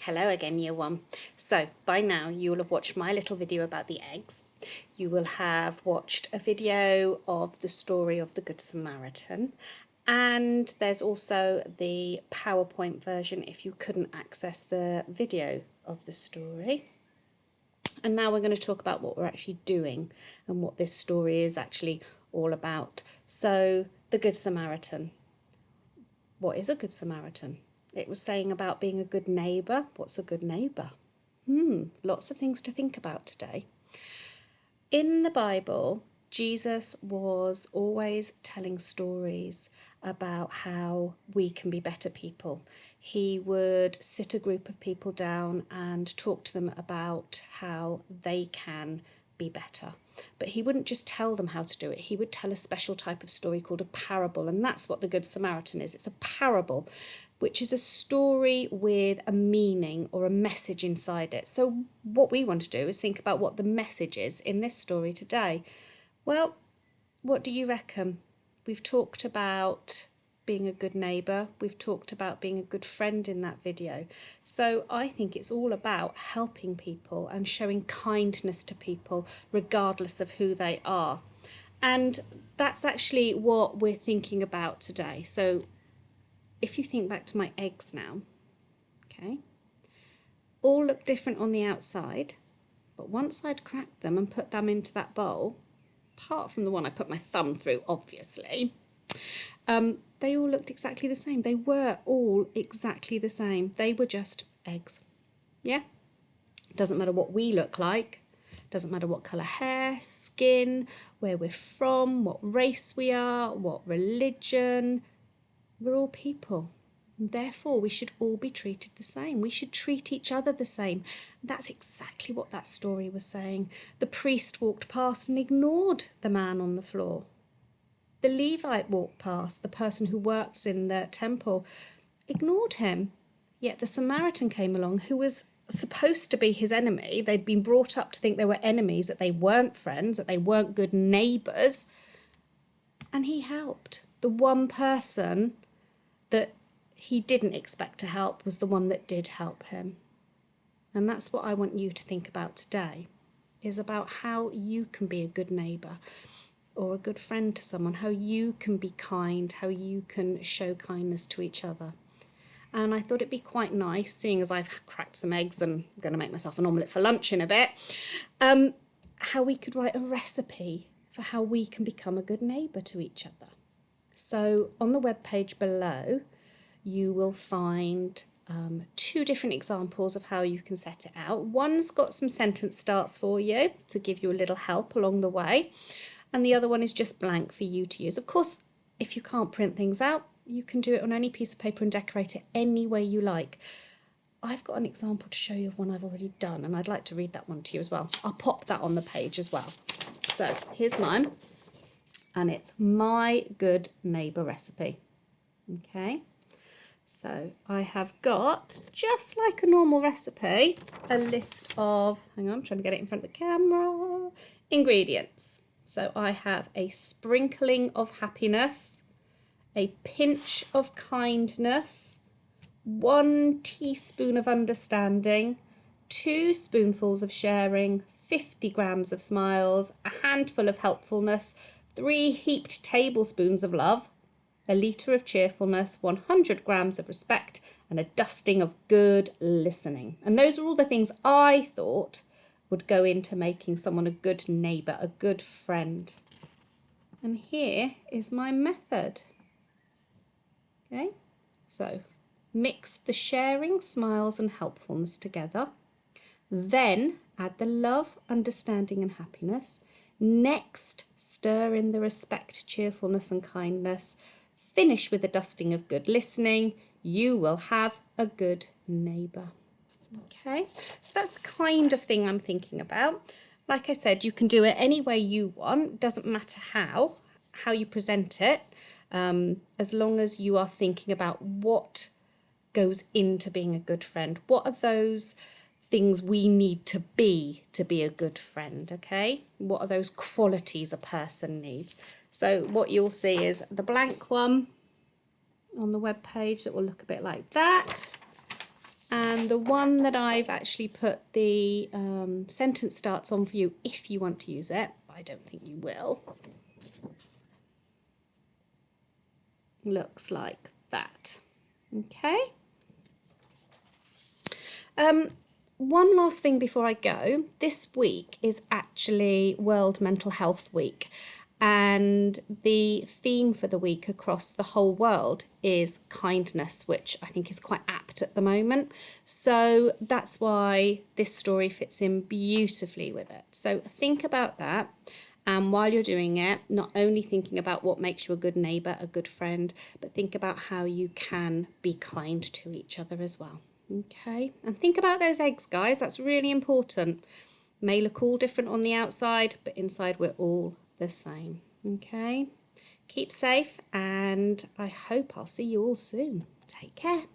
Hello again, year one. So by now you will have watched my little video about the eggs. You will have watched a video of the story of the Good Samaritan. And there's also the PowerPoint version if you couldn't access the video of the story. And now we're going to talk about what we're actually doing and what this story is actually all about. So the Good Samaritan. What is a Good Samaritan? It was saying about being a good neighbour. What's a good neighbour? Lots of things to think about today. In the Bible, Jesus was always telling stories about how we can be better people. He would sit a group of people down and talk to them about how they can be better. But he wouldn't just tell them how to do it. He would tell a special type of story called a parable, and that's what the Good Samaritan is. It's a parable, which is a story with a meaning or a message inside it. So what we want to do is think about what the message is in this story today. Well, what do you reckon? We've talked about being a good neighbour. We've talked about being a good friend in that video. So I think it's all about helping people and showing kindness to people regardless of who they are. And that's actually what we're thinking about today. So if you think back to my eggs now, okay, all look different on the outside, but once I'd cracked them and put them into that bowl, apart from the one I put my thumb through, obviously, they all looked exactly the same. They were all exactly the same. They were just eggs. Yeah? Doesn't matter what we look like. Doesn't matter what colour hair, skin, where we're from, what race we are, what religion. We're all people. Therefore, we should all be treated the same. We should treat each other the same. That's exactly what that story was saying. The priest walked past and ignored the man on the floor. The Levite walked past, the person who works in the temple, ignored him. Yet the Samaritan came along, who was supposed to be his enemy. They'd been brought up to think they were enemies, that they weren't friends, that they weren't good neighbours. And he helped. The one person that he didn't expect to help was the one that did help him. And that's what I want you to think about today, is about how you can be a good neighbour or a good friend to someone, how you can be kind, how you can show kindness to each other. And I thought it'd be quite nice, seeing as I've cracked some eggs and I'm going to make myself an omelette for lunch in a bit, how we could write a recipe for how we can become a good neighbour to each other. So on the webpage below, you will find two different examples of how you can set it out. One's got some sentence starts for you to give you a little help along the way. And the other one is just blank for you to use. Of course, if you can't print things out, you can do it on any piece of paper and decorate it any way you like. I've got an example to show you of one I've already done, and I'd like to read that one to you as well. I'll pop that on the page as well. So here's mine, and it's my good neighbour recipe. Okay, so I have got, just like a normal recipe, a list of, hang on, I'm trying to get it in front of the camera, ingredients. So I have a sprinkling of happiness, a pinch of kindness, 1 teaspoon of understanding, 2 spoonfuls of sharing, 50 grams of smiles, a handful of helpfulness, 3 heaped tablespoons of love, a litre of cheerfulness, 100 grams of respect, and a dusting of good listening. And those are all the things I thought would go into making someone a good neighbour, a good friend. And here is my method. Okay, so mix the sharing, smiles and helpfulness together. Then add the love, understanding and happiness. Next, stir in the respect, cheerfulness and kindness. Finish with a dusting of good listening. You will have a good neighbour. Okay, so that's the kind of thing I'm thinking about. Like I said, you can do it any way you want. Doesn't matter how you present it, as long as you are thinking about what goes into being a good friend. What are those things we need to be a good friend, okay? What are those qualities a person needs? So what you'll see is the blank one on the web page that will look a bit like that. And the one that I've actually put the sentence starts on for you, if you want to use it, but I don't think you will, looks like that. Okay. One last thing before I go. This week is actually World Mental Health Week, and the theme for the week across the whole world is kindness, which I think is quite apt at the moment. So that's why this story fits in beautifully with it. So think about that. And while you're doing it, not only thinking about what makes you a good neighbour, a good friend, but think about how you can be kind to each other as well. Okay, and think about those eggs, guys. That's really important. May look all different on the outside, but inside we're all the same. Okay, keep safe, and I hope I'll see you all soon. Take care.